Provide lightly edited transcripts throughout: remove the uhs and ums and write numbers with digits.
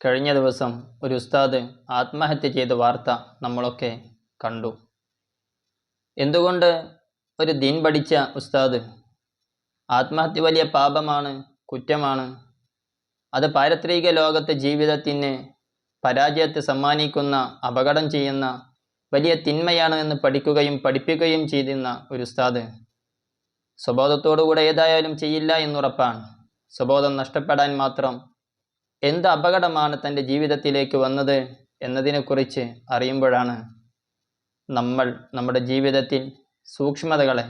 കഴിഞ്ഞ ദിവസം ഒരു ഉസ്താദ് ആത്മഹത്യ ചെയ്ത വാർത്ത നമ്മളൊക്കെ കണ്ടു. എന്തുകൊണ്ട് ഒരു ദീൻ പഠിച്ച ഉസ്താദ് ആത്മഹത്യ വലിയ പാപമാണ്, കുറ്റമാണ്, അത് പാരത്രിക ലോകത്തെ ജീവിതത്തിന് പരാജയത്തെ സമ്മാനിക്കുന്ന, അപകടം ചെയ്യുന്ന വലിയ തിന്മയാണ് എന്ന് പഠിക്കുകയും പഠിപ്പിക്കുകയും ചെയ്യുന്ന ഒരു ഉസ്താദ് സ്വബോധത്തോടുകൂടെ ഏതായാലും ചെയ്യില്ല എന്നുറപ്പാണ്. സ്വബോധം നഷ്ടപ്പെടാൻ മാത്രം എന്ത് അപകടമാണ് തൻ്റെ ജീവിതത്തിലേക്ക് വന്നത് എന്നതിനെക്കുറിച്ച് അറിയുമ്പോഴാണ് നമ്മുടെ ജീവിതത്തിൽ സൂക്ഷ്മതകളെ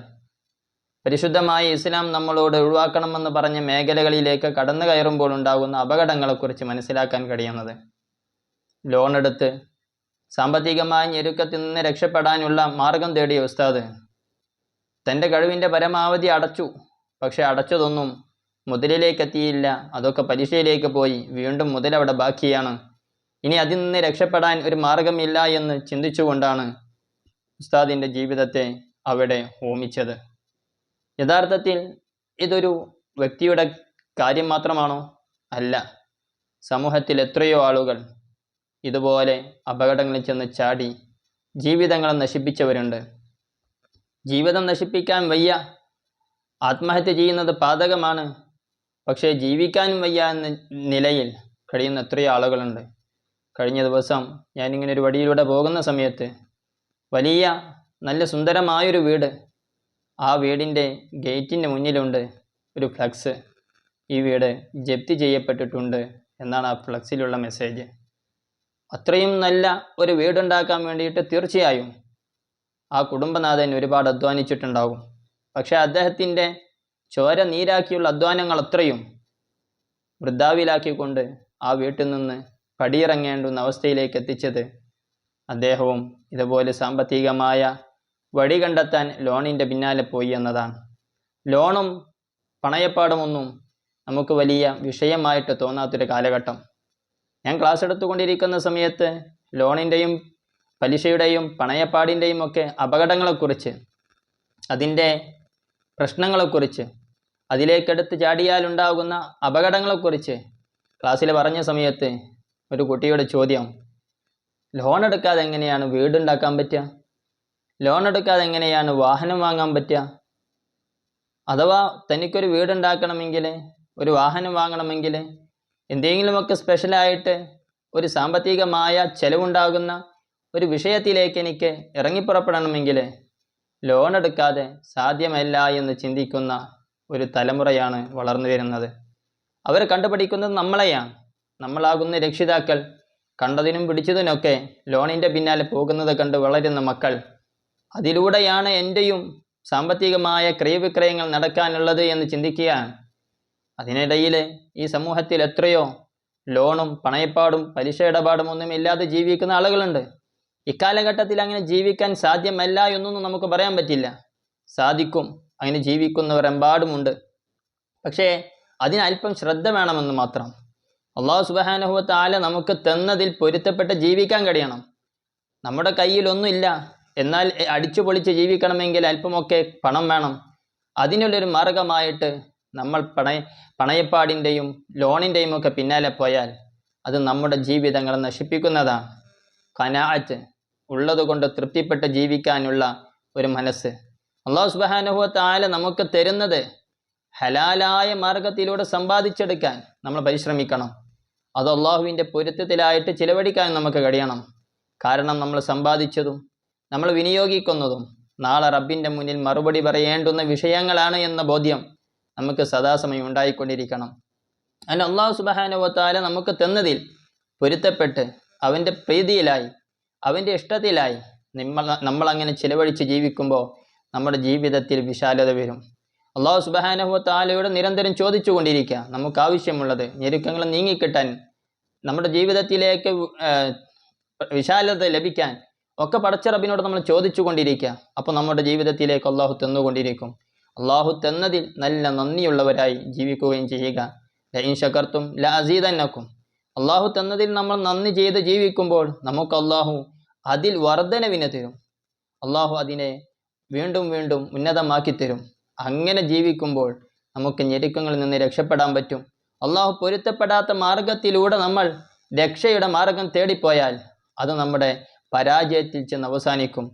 പരിശുദ്ധമായ ഇസ്ലാം നമ്മളോട് ഒഴിവാക്കണമെന്ന് പറഞ്ഞ മേഖലകളിലേക്ക് കടന്നു കയറുമ്പോൾ ഉണ്ടാകുന്ന അപകടങ്ങളെക്കുറിച്ച് മനസ്സിലാക്കാൻ കഴിയുന്നത്. ലോൺ എടുത്ത് സാമ്പത്തികമായ ഞെരുക്കത്തിൽ നിന്ന് രക്ഷപ്പെടാനുള്ള മാർഗം തേടിയ ഉസ്താദ് തൻ്റെ കഴിവിൻ്റെ പരമാവധി അടച്ചു. പക്ഷെ അടച്ചതൊന്നും മുതലിലേക്ക് എത്തിയില്ല. അതൊക്കെ പലിശയിലേക്ക് പോയി. വീണ്ടും മുതലവിടെ ബാക്കിയാണ്. ഇനി അതിൽ നിന്ന് രക്ഷപ്പെടാൻ ഒരു മാർഗമില്ല എന്ന് ചിന്തിച്ചുകൊണ്ടാണ് ഉസ്താദിൻ്റെ ജീവിതത്തെ അവിടെ ഹോമിച്ചത്. യഥാർത്ഥത്തിൽ ഇതൊരു വ്യക്തിയുടെ കാര്യം മാത്രമാണോ? അല്ല. സമൂഹത്തിൽ എത്രയോ ആളുകൾ ഇതുപോലെ അപകടങ്ങളിൽ ചെന്ന് ചാടി ജീവിതങ്ങളെ നശിപ്പിച്ചവരുണ്ട്. ജീവിതം നശിപ്പിക്കാൻ വയ്യ, ആത്മഹത്യ ചെയ്യുന്നത് പാതകമാണ്, പക്ഷേ ജീവിക്കാനും വയ്യ എന്ന നിലയിൽ കഴിയുന്ന എത്രയോ ആളുകളുണ്ട്. കഴിഞ്ഞ ദിവസം ഞാനിങ്ങനെ ഒരു വഴിയിലൂടെ പോകുന്ന സമയത്ത് വലിയ നല്ല സുന്ദരമായൊരു വീട്, ആ വീടിൻ്റെ ഗേറ്റിൻ്റെ മുന്നിലുണ്ട് ഒരു ഫ്ലക്സ്. ഈ വീട് ജപ്തി ചെയ്യപ്പെട്ടിട്ടുണ്ട് എന്നാണ് ആ ഫ്ലക്സിലുള്ള മെസ്സേജ്. അത്രയും നല്ല ഒരു വീടുണ്ടാക്കാൻ വേണ്ടിയിട്ട് തീർച്ചയായും ആ കുടുംബനാഥൻ ഒരുപാട് അധ്വാനിച്ചിട്ടുണ്ടാകും. പക്ഷേ അദ്ദേഹത്തിൻ്റെ ചോര നീരാക്കിയുള്ള അധ്വാനങ്ങൾ അത്രയും വൃദ്ധാവിലാക്കിക്കൊണ്ട് ആ വീട്ടിൽ നിന്ന് പടിയിറങ്ങേണ്ടുന്ന അവസ്ഥയിലേക്ക് എത്തിച്ചത് അദ്ദേഹവും ഇതുപോലെ സാമ്പത്തികമായ വഴി കണ്ടെത്താൻ ലോണിൻ്റെ പിന്നാലെ പോയി എന്നതാണ്. ലോണും പണയപ്പാടുമൊന്നും നമുക്ക് വലിയ വിഷയമായിട്ട് തോന്നാത്തൊരു കാലഘട്ടം. ഞാൻ ക്ലാസ് എടുത്തുകൊണ്ടിരിക്കുന്ന സമയത്ത് ലോണിൻ്റെയും പലിശയുടെയും പണയപ്പാടിൻ്റെയും ഒക്കെ അപകടങ്ങളെക്കുറിച്ച്, അതിൻ്റെ പ്രശ്നങ്ങളെക്കുറിച്ച്, അതിലേക്കെടുത്ത് ചാടിയാലുണ്ടാകുന്ന അപകടങ്ങളെക്കുറിച്ച് ക്ലാസ്സിൽ പറഞ്ഞ സമയത്ത് ഒരു കുട്ടിയുടെ ചോദ്യം, ലോൺ എടുക്കാതെ എങ്ങനെയാണ് വീടുണ്ടാക്കാൻ പറ്റുക? ലോൺ എടുക്കാതെ എങ്ങനെയാണ് വാഹനം വാങ്ങാൻ പറ്റുക? അഥവാ തനിക്കൊരു വീടുണ്ടാക്കണമെങ്കിൽ, ഒരു വാഹനം വാങ്ങണമെങ്കിൽ, എന്തെങ്കിലുമൊക്കെ സ്പെഷ്യലായിട്ട് ഒരു സാമ്പത്തികമായ ചെലവുണ്ടാകുന്ന ഒരു വിഷയത്തിലേക്ക് എനിക്ക് ഇറങ്ങിപ്പുറപ്പെടണമെങ്കിൽ ലോൺ എടുക്കാതെ സാധ്യമല്ല എന്ന് ചിന്തിക്കുന്ന ഒരു തലമുറയാണ് വളർന്നു വരുന്നത്. അവർ കണ്ടുപിടിക്കുന്നത് നമ്മളെയാണ്. നമ്മളാകുന്ന രക്ഷിതാക്കൾ കണ്ടതിനും പിടിച്ചതിനൊക്കെ ലോണിൻ്റെ പിന്നാലെ പോകുന്നത് കണ്ട് വളരുന്ന മക്കൾ, അതിലൂടെയാണ് എൻ്റെയും സാമ്പത്തികമായ ക്രയവിക്രയങ്ങൾ നടക്കാനുള്ളത് എന്ന് ചിന്തിക്കുകയാണ്. അതിനിടയിൽ ഈ സമൂഹത്തിൽ എത്രയോ ലോണും പണയപ്പാടും പലിശ ഇടപാടും ഒന്നും ഇല്ലാതെ ജീവിക്കുന്ന ആളുകളുണ്ട്. ഇക്കാലഘട്ടത്തിൽ അങ്ങനെ ജീവിക്കാൻ സാധ്യമല്ല എന്നൊന്നും നമുക്ക് പറയാൻ പറ്റില്ല. സാധിക്കും, അങ്ങനെ ജീവിക്കുന്നവർ എമ്പാടുമുണ്ട്. പക്ഷേ അതിനല്പം ശ്രദ്ധ വേണമെന്ന് മാത്രം. അല്ലാഹു സുബ്ഹാനഹു വ തആല നമുക്ക് തന്നതിൽ പൊരുത്തപ്പെട്ട് ജീവിക്കാൻ കഴിയണം. നമ്മുടെ കയ്യിലൊന്നുമില്ല, എന്നാൽ അടിച്ചു പൊളിച്ച് ജീവിക്കണമെങ്കിൽ അല്പമൊക്കെ പണം വേണം. അതിനുള്ളൊരു മാർഗമായിട്ട് നമ്മൾ പണയപ്പാടിൻ്റെയും ലോണിൻ്റെയും ഒക്കെ പിന്നാലെ പോയാൽ അത് നമ്മുടെ ജീവിതങ്ങളെ നശിപ്പിക്കുന്നതാണ്. ഖനാഅത്ത്, ഉള്ളതുകൊണ്ട് തൃപ്തിപ്പെട്ട് ജീവിക്കാനുള്ള ഒരു മനസ്സ് അല്ലാഹു സുബ്ഹാനഹു വ തആല നമുക്ക് തരുന്നത് ഹലാലായ മാർഗത്തിലൂടെ സമ്പാദിച്ചെടുക്കാൻ നമ്മൾ പരിശ്രമിക്കണം. അത് അള്ളാഹുവിൻ്റെ പൊരുത്തത്തിലായിട്ട് ചിലവഴിക്കാൻ നമുക്ക് കഴിയണം. കാരണം നമ്മൾ സമ്പാദിച്ചതും നമ്മൾ വിനിയോഗിക്കുന്നതും നാളെ റബ്ബിൻ്റെ മുന്നിൽ മറുപടി പറയേണ്ടുന്ന വിഷയങ്ങളാണ് എന്ന ബോധ്യം നമുക്ക് സദാസമയം ഉണ്ടായിക്കൊണ്ടിരിക്കണം. അതിന് അല്ലാഹു സുബ്ഹാനഹു വ തആല നമുക്ക് തന്നതിൽ പൊരുത്തപ്പെട്ട് അവൻ്റെ പ്രീതിയിലായി, അവൻ്റെ ഇഷ്ടത്തിലായി നമ്മളങ്ങനെ ചിലവഴിച്ച് ജീവിക്കുമ്പോൾ നമ്മുടെ ജീവിതത്തിൽ വിശാലത വരും. അല്ലാഹു സുബ്ഹാനഹു വ തആലയോട് നിരന്തരം ചോദിച്ചു കൊണ്ടിരിക്കുക, നമുക്ക് ആവശ്യമുള്ളത് ഞെരുക്കങ്ങൾ നീങ്ങിക്കിട്ടാൻ, നമ്മുടെ ജീവിതത്തിലേക്ക് വിശാലത ലഭിക്കാൻ ഒക്കെ പടച്ച റബ്ബിനോട് നമ്മൾ ചോദിച്ചു കൊണ്ടിരിക്കുക. അപ്പോൾ നമ്മുടെ ജീവിതത്തിലേക്ക് അള്ളാഹു തന്നുകൊണ്ടിരിക്കും. അള്ളാഹു തന്നതിൽ നല്ല നന്ദിയുള്ളവരായി ജീവിക്കുകയും ചെയ്യുക. ലഇൻ ശകർത്തും ലഅസീദന്നക്കും. അള്ളാഹു തന്നതിൽ നമ്മൾ നന്ദി ചെയ്ത് ജീവിക്കുമ്പോൾ നമുക്ക് അള്ളാഹു അതിൽ വർധനവിനെ തരും. അള്ളാഹു അതിനെ വീണ്ടും വീണ്ടും ഉന്നതമാക്കി തരും. അങ്ങനെ ജീവിക്കുമ്പോൾ നമുക്ക് ഞെരുക്കങ്ങളിൽ നിന്ന് രക്ഷപ്പെടാൻ പറ്റും. അള്ളാഹു പൊരുത്തപ്പെടാത്ത മാർഗത്തിലൂടെ നമ്മൾ രക്ഷയുടെ മാർഗം തേടിപ്പോയാൽ അത് നമ്മുടെ പരാജയത്തിൽ ചെന്ന് അവസാനിക്കും.